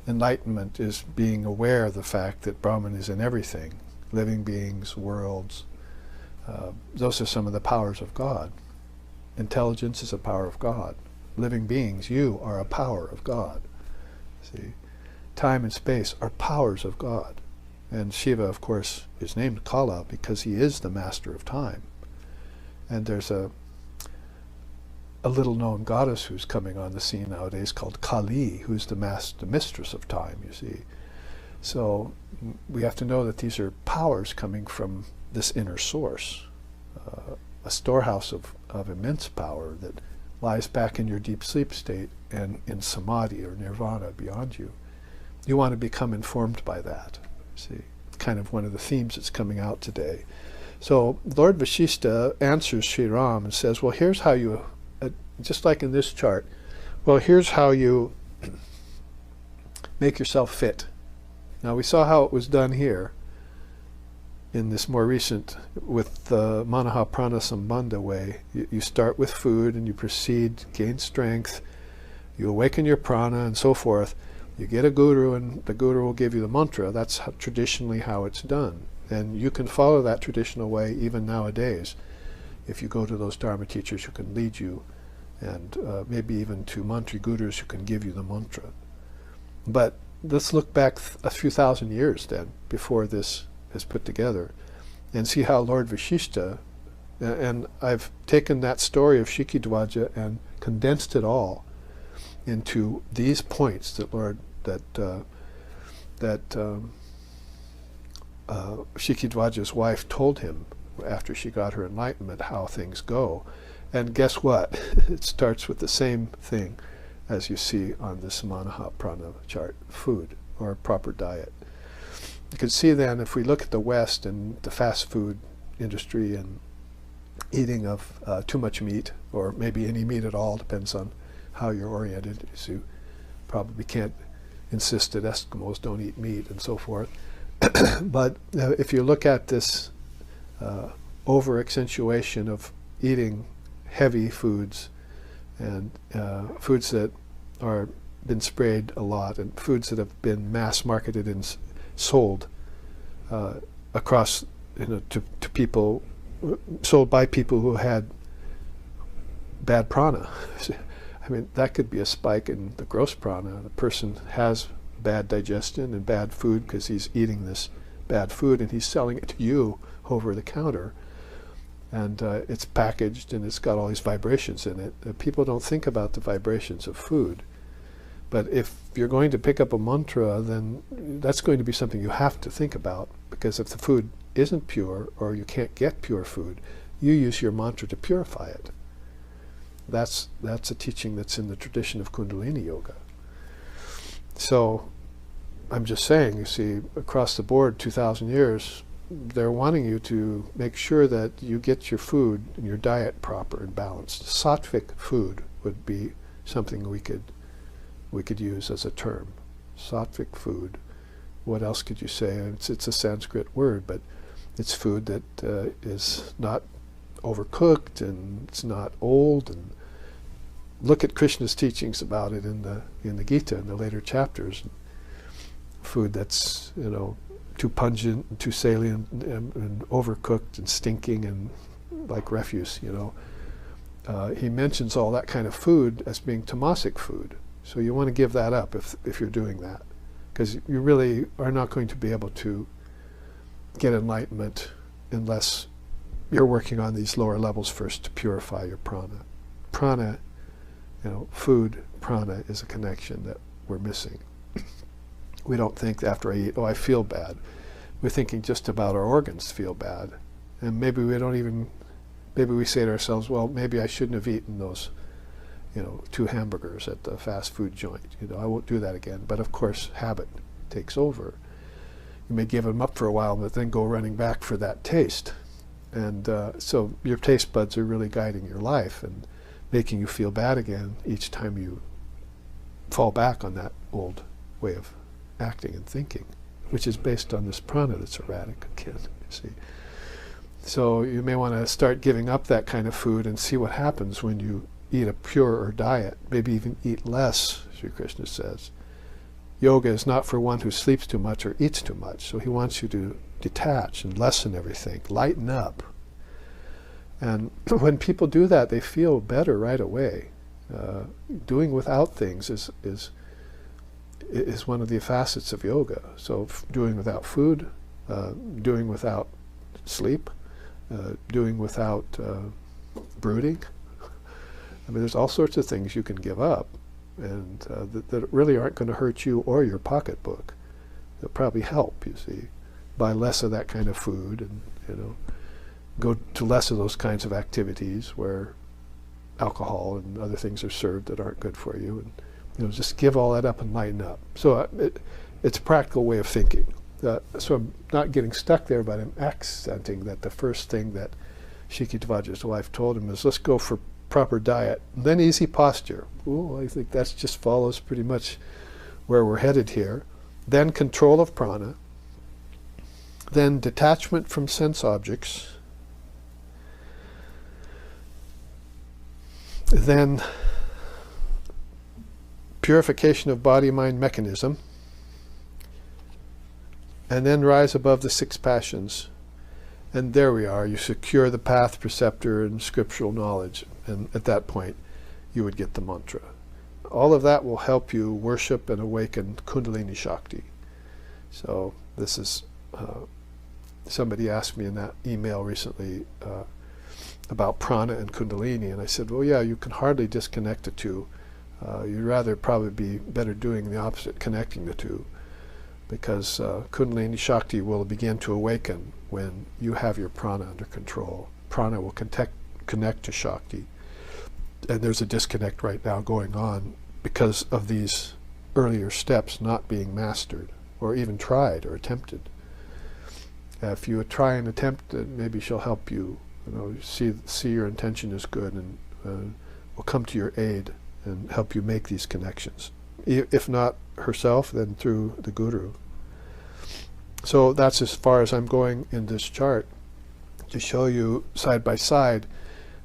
Enlightenment is being aware of the fact that Brahman is in everything, living beings, worlds. Those are some of the powers of God. Intelligence is a power of God. Living beings, you are a power of God. See, time and space are powers of God. And Shiva, of course, is named Kala because he is the master of time. And there's a little known goddess who's coming on the scene nowadays called Kali, who's the mistress of time, you see. So we have to know that these are powers coming from this inner source, a storehouse of immense power that lies back in your deep sleep state and in samadhi or nirvana beyond you. You want to become informed by that. See, kind of one of the themes that's coming out today. So Lord Vashishta answers Sri Ram and says, well, here's how you, just like in this chart, well, here's how you make yourself fit. Now we saw how it was done here in this more recent, with the Manaha Prana Sambandha way. You start with food and you proceed, gain strength, you awaken your prana and so forth. You get a guru and the guru will give you the mantra. That's traditionally how it's done. And you can follow that traditional way even nowadays. If you go to those Dharma teachers who can lead you, and maybe even to mantri gurus who can give you the mantra. But let's look back a few thousand years then, before this is put together, and see how Lord Vashishta, and I've taken that story of Shikidvaja and condensed it all into these points that Shikidvaja's wife told him after she got her enlightenment, how things go. And guess what? It starts with the same thing as you see on this Manaha Prana chart: food, or proper diet. You can see then, if we look at the West and the fast food industry and eating of too much meat, or maybe any meat at all, depends on how you're oriented. So you probably can't insist that Eskimos don't eat meat and so forth. But if you look at this over-accentuation of eating heavy foods and foods that are been sprayed a lot, and foods that have been mass marketed and sold across, to people, sold by people who had bad prana. I mean, that could be a spike in the gross prana. The person has bad digestion and bad food because he's eating this bad food and he's selling it to you over the counter. And it's packaged and it's got all these vibrations in it. People don't think about the vibrations of food. But if you're going to pick up a mantra, then that's going to be something you have to think about, because if the food isn't pure, or you can't get pure food, you use your mantra to purify it. That's a teaching that's in the tradition of Kundalini Yoga. So I'm just saying, you see, across the board, 2,000 years, they're wanting you to make sure that you get your food and your diet proper and balanced. Sattvic food would be something we could use as a term. Sattvic food. What else could you say? It's a Sanskrit word, but it's food that is not overcooked and it's not old and look at Krishna's teachings about it in the Gita, in the later chapters. Food that's, too pungent, and too salient, and overcooked and stinking and like refuse, he mentions all that kind of food as being tamasic food. So you want to give that up if you're doing that, because you really are not going to be able to get enlightenment unless you're working on these lower levels first to purify your prana. Prana, food, prana is a connection that we're missing. We don't think after I eat, I feel bad. We're thinking just about our organs feel bad. And maybe we say to ourselves, well, maybe I shouldn't have eaten those, 2 hamburgers at the fast food joint. I won't do that again. But of course, habit takes over. You may give them up for a while, but then go running back for that taste. And so your taste buds are really guiding your life and making you feel bad again each time you fall back on that old way of acting and thinking, which is based on this prana that's erratic again, you see. So you may want to start giving up that kind of food and see what happens when you eat a purer diet, maybe even eat less, Sri Krishna says. Yoga is not for one who sleeps too much or eats too much, so he wants you to detach and lessen everything, lighten up. And when people do that, they feel better right away. Doing without things is one of the facets of yoga. So doing without food, doing without sleep, doing without brooding. I mean, there's all sorts of things you can give up, and that really aren't going to hurt you or your pocketbook. They'll probably help, you see. Buy less of that kind of food, and go to less of those kinds of activities where alcohol and other things are served that aren't good for you, and just give all that up and lighten up. So it's a practical way of thinking. So I'm not getting stuck there, but I'm accenting that the first thing that Shikitavaja's wife told him is, let's go for proper diet, and then easy posture. Ooh, I think that just follows pretty much where we're headed here. Then control of prana. Then detachment from sense objects. Then purification of body-mind mechanism. And then rise above the 6 passions. And there we are. You secure the path, preceptor, and scriptural knowledge. And at that point, you would get the mantra. All of that will help you worship and awaken Kundalini Shakti. So this is, somebody asked me in that email recently about prana and Kundalini, and I said, well, yeah, you can hardly disconnect the two. You'd rather probably be better doing the opposite, connecting the two, because Kundalini Shakti will begin to awaken when you have your prana under control. Prana will connect to Shakti. And there's a disconnect right now going on because of these earlier steps not being mastered or even tried or attempted. If you try and attempt it, maybe she'll help you, see your intention is good, and will come to your aid and help you make these connections. If not herself, then through the Guru. So that's as far as I'm going in this chart, to show you side by side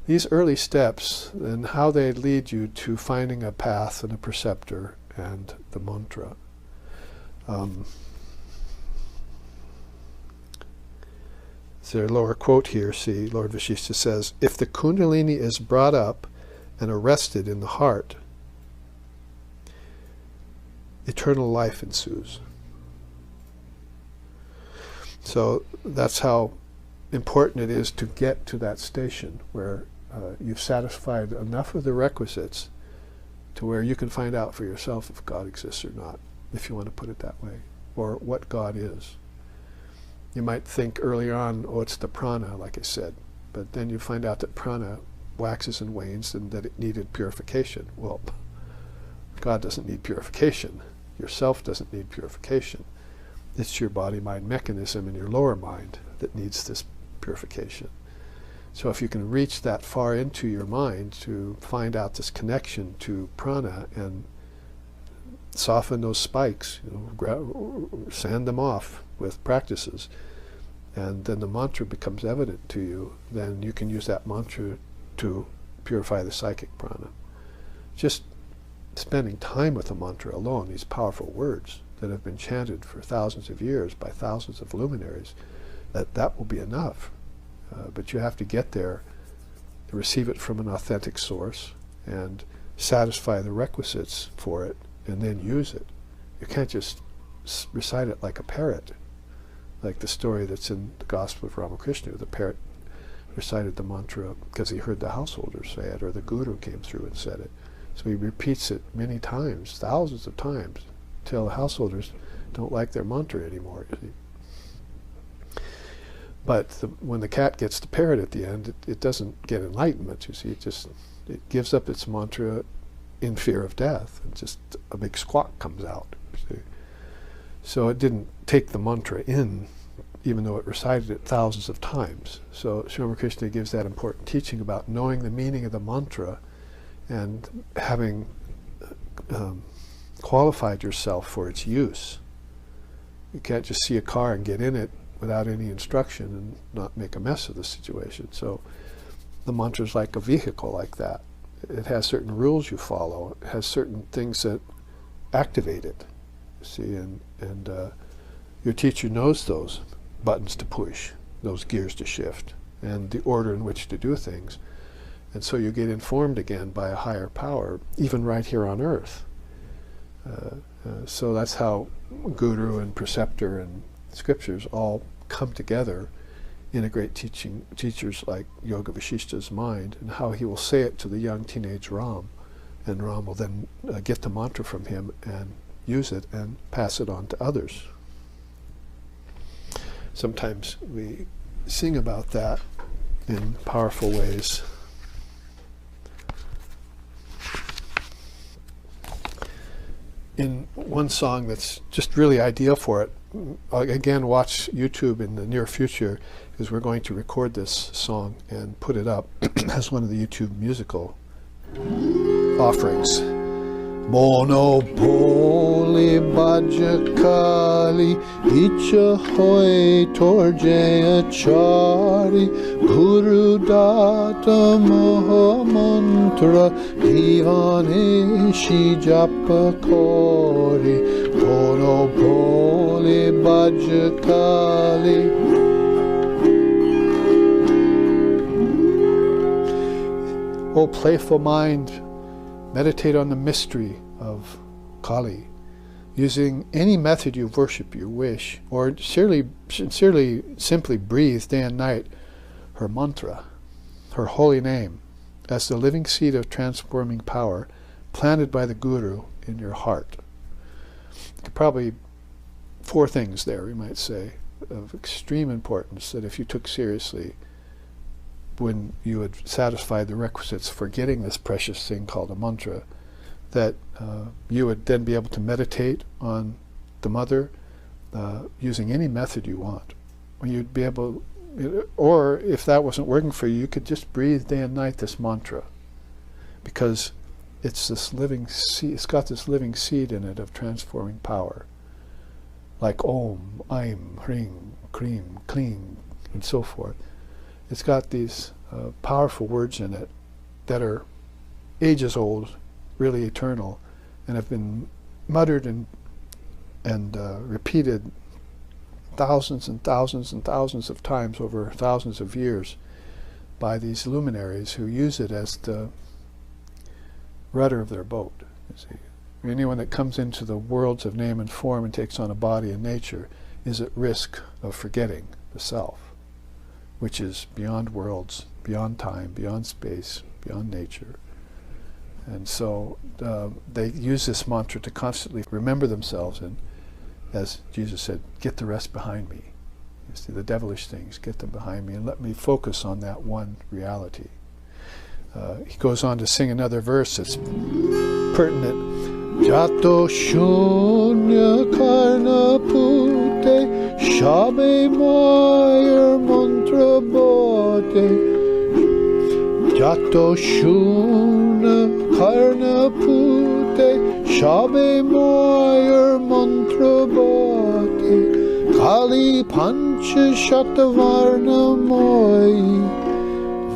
these early steps and how they lead you to finding a path and a preceptor and the mantra. So a lower quote here, see, Lord Vashishta says, if the Kundalini is brought up and arrested in the heart, eternal life ensues. So that's how important it is to get to that station where you've satisfied enough of the requisites to where you can find out for yourself if God exists or not, if you want to put it that way, or what God is. You might think earlier on, it's the prana, like I said, but then you find out that prana waxes and wanes and that it needed purification. Well, God doesn't need purification. Yourself doesn't need purification. It's your body-mind mechanism in your lower mind that needs this purification. So if you can reach that far into your mind to find out this connection to prana and soften those spikes, sand them off with practices, and then the mantra becomes evident to you, then you can use that mantra to purify the psychic prana. just spending time with the mantra alone, these powerful words that have been chanted for thousands of years by thousands of luminaries, that will be enough. But you have to get there to receive it from an authentic source and satisfy the requisites for it and then use it. You can't just recite it like a parrot, like the story that's in the Gospel of Ramakrishna. The parrot recited the mantra because he heard the householders say it, or the guru came through and said it. So he repeats it many times, thousands of times, till the householders don't like their mantra anymore, you see. But when the cat gets the parrot at the end, it doesn't get enlightenment, you see. It gives up its mantra in fear of death, and just a big squawk comes out, you see. So it didn't take the mantra in, even though it recited it thousands of times. So Sri Ramakrishna gives that important teaching about knowing the meaning of the mantra and having qualified yourself for its use. You can't just see a car and get in it without any instruction and not make a mess of the situation. So the mantra is like a vehicle like that. It has certain rules you follow. It has certain things that activate it. See, and your teacher knows those buttons to push, those gears to shift, and the order in which to do things. And so you get informed again by a higher power, even right here on earth. So that's how Guru and Preceptor and Scriptures all come together in a great teachers like Yoga Vasishta's mind, and how he will say it to the young teenage Ram, and Ram will then get the mantra from him and use it and pass it on to others. Sometimes we sing about that in powerful ways. In one song that's just really ideal for it, again, watch YouTube in the near future, because we're going to record this song and put it up as one of the YouTube musical offerings. Mono poli bhajakali icha hoy torjaya chari guru data moha mantra divane shi japa kori mono poli bhajakali. O playful mind, meditate on the mystery of Kali, using any method you worship you wish, or sincerely simply breathe day and night her mantra, her holy name, as the living seed of transforming power planted by the Guru in your heart. Probably 4 things there, we might say, of extreme importance that if you took seriously, when you had satisfied the requisites for getting this precious thing called a mantra, that you would then be able to meditate on the mother using any method you want. Or you'd be able, or if that wasn't working for you, you could just breathe day and night this mantra, because it's this living seed, it's got this living seed in it of transforming power, like Om, Aim, Hring, Kreem, Kling, and so forth. It's got these powerful words in it that are ages old, really eternal, and have been muttered and repeated thousands and thousands and thousands of times over thousands of years by these luminaries who use it as the rudder of their boat. You see, anyone that comes into the worlds of name and form and takes on a body and nature is at risk of forgetting the self, which is beyond worlds, beyond time, beyond space, beyond nature. And so they use this mantra to constantly remember themselves, and as Jesus said, get the rest behind me. You see, the devilish things, get them behind me and let me focus on that one reality. He goes on to sing another verse that's pertinent. Jato shunya karna pute shabe mayer mantra bote. Jato shuna karna pute shabe mayer mantra bote. Kali pancha shatavarna moi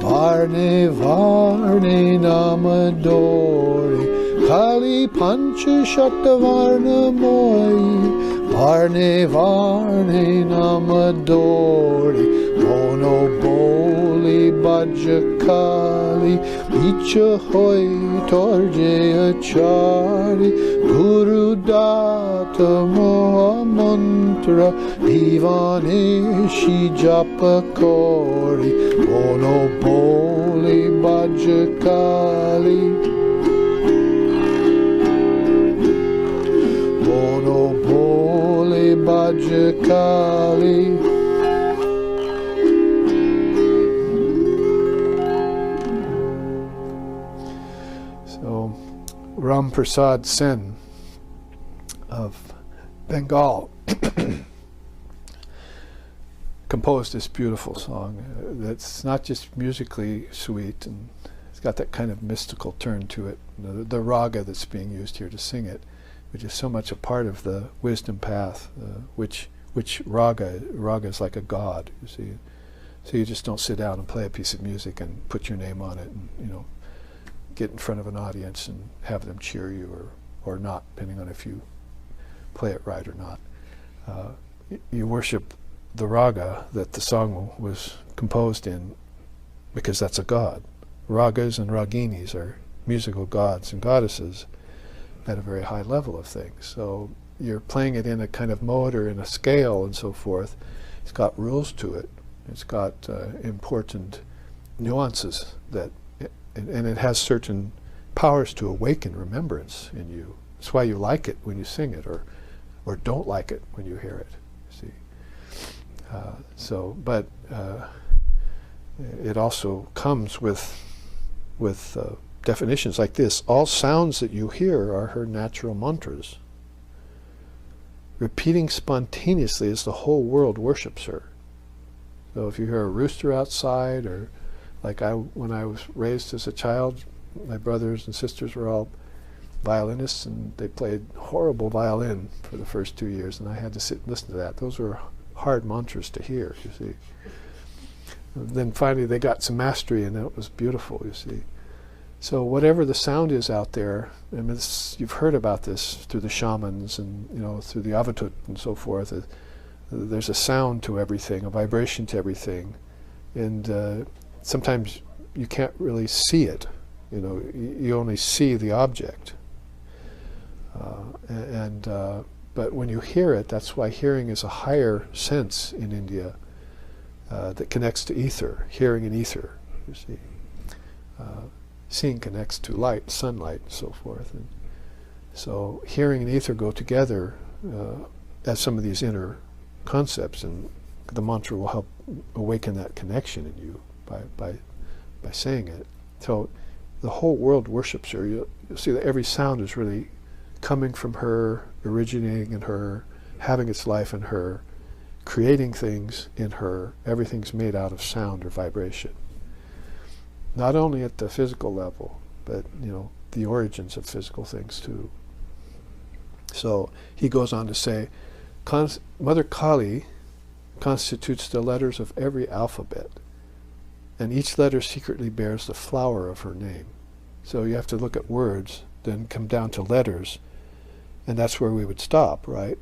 Varne Varne Namadori Kali Pancha Shatavarna Moyi Varne Varne Namadori Mono Boli Bhajakali Icha Hoi Torjaya Chari Guru Data Moha Mantra Divane Shijapa Kori Mono Boli Bhajakali Mono Boli Bhajakali Ram Prasad Sen of Bengal composed this beautiful song that's not just musically sweet, and it's got that kind of mystical turn to it. The raga that's being used here to sing it, which is so much a part of the wisdom path, which raga is like a god, you see. So you just don't sit down and play a piece of music and put your name on it and, get in front of an audience and have them cheer you or not, depending on if you play it right or not. You worship the raga that the song was composed in because that's a god. Ragas and raginis are musical gods and goddesses at a very high level of things. So you're playing it in a kind of mode or in a scale and so forth. It's got rules to it. It's got important nuances and it has certain powers to awaken remembrance in you. That's why you like it when you sing it, or don't like it when you hear it. See, but it also comes with definitions like this: all sounds that you hear are her natural mantras. Repeating spontaneously as the whole world worships her. So if you hear a rooster outside, or like when I was raised as a child, my brothers and sisters were all violinists, and they played horrible violin for the first 2 years, and I had to sit and listen to that. Those were hard mantras to hear, you see. And then finally they got some mastery, and it was beautiful, you see. So whatever the sound is out there, I mean, you've heard about this through the shamans and through the avatut and so forth. There's a sound to everything, a vibration to everything, and sometimes you can't really see it. You only see the object. But when you hear it, that's why hearing is a higher sense in India that connects to ether, hearing in ether, you see. Seeing connects to light, sunlight, and so forth. And so hearing and ether go together as some of these inner concepts, and the mantra will help awaken that connection in you by saying it. So the whole world worships her. You'll see that every sound is really coming from her, originating in her, having its life in her, creating things in her. Everything's made out of sound or vibration. Not only at the physical level, but the origins of physical things too. So he goes on to say, Mother Kali constitutes the letters of every alphabet, and each letter secretly bears the flower of her name. So you have to look at words, then come down to letters, and that's where we would stop, right?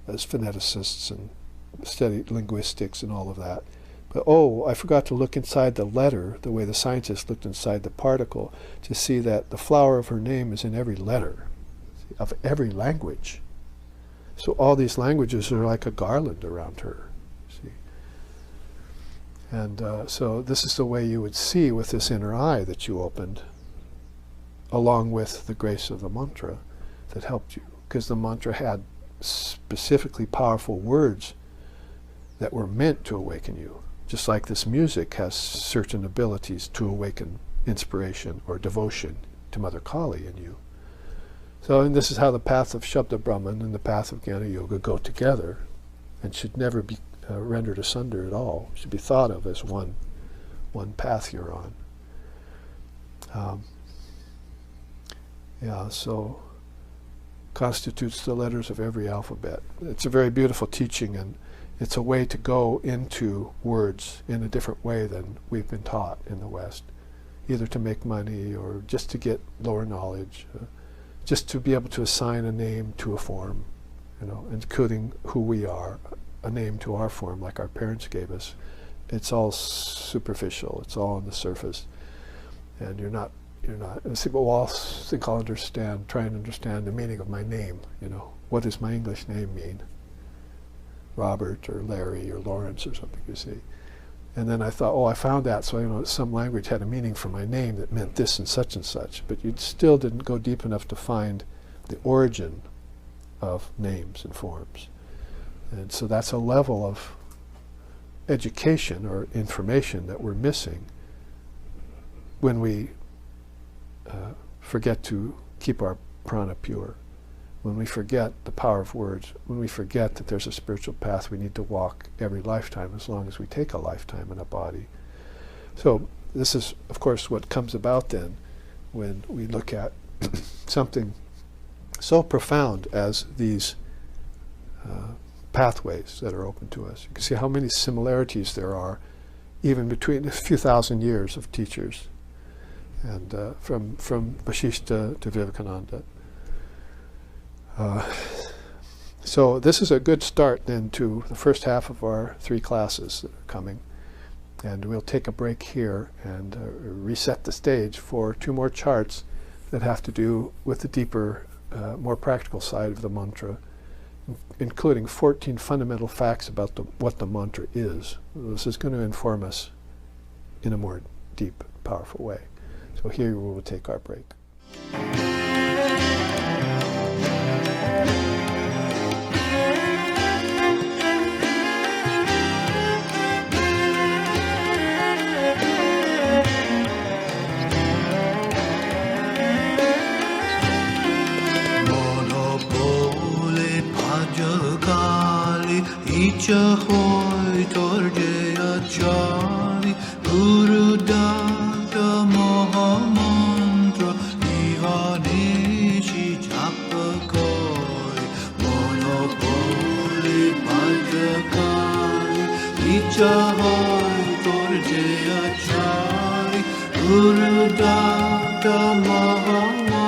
As phoneticists and study linguistics and all of that. But I forgot to look inside the letter, the way the scientists looked inside the particle, to see that the flower of her name is in every letter of every language. So all these languages are like a garland around her. See? And so this is the way you would see with this inner eye that you opened, along with the grace of the mantra that helped you. Because the mantra had specifically powerful words that were meant to awaken you. Just like this music has certain abilities to awaken inspiration or devotion to Mother Kali in you. So, and this is how the path of Shabda Brahman and the path of Jnana Yoga go together, and should never be rendered asunder at all. Should be thought of as one path you're on. So constitutes the letters of every alphabet. It's a very beautiful teaching, and It's a way to go into words in a different way than we've been taught in the West, either to make money or just to get lower knowledge, just to be able to assign a name to a form, including who we are, a name to our form like our parents gave us. It's all superficial. It's all on the surface, and you're not. And see, well, I think I'll try and understand the meaning of my name. What does my English name mean? Robert or Larry or Lawrence or something, you see. And then I thought, I found that, so some language had a meaning for my name that meant this and such, but you still didn't go deep enough to find the origin of names and forms. And so that's a level of education or information that we're missing when we forget to keep our prana pure, when we forget the power of words, when we forget that there's a spiritual path we need to walk every lifetime as long as we take a lifetime in a body. So this is, of course, what comes about then when we look at something so profound as these pathways that are open to us. You can see how many similarities there are even between a few thousand years of teachers, and from Vasishtha to Vivekananda. So this is a good start then to the first half of our 3 classes that are coming, and we'll take a break here and reset the stage for 2 more charts that have to do with the deeper, more practical side of the mantra, including 14 fundamental facts about what the mantra is. This is going to inform us in a more deep, powerful way. So here we will take our break. Icha hoy torjaya chari Guru Data Mahamantra Ihanishi Chapakoi Monopoli Bhajakari Icha hoy torjaya chari Guru Data Mahamantra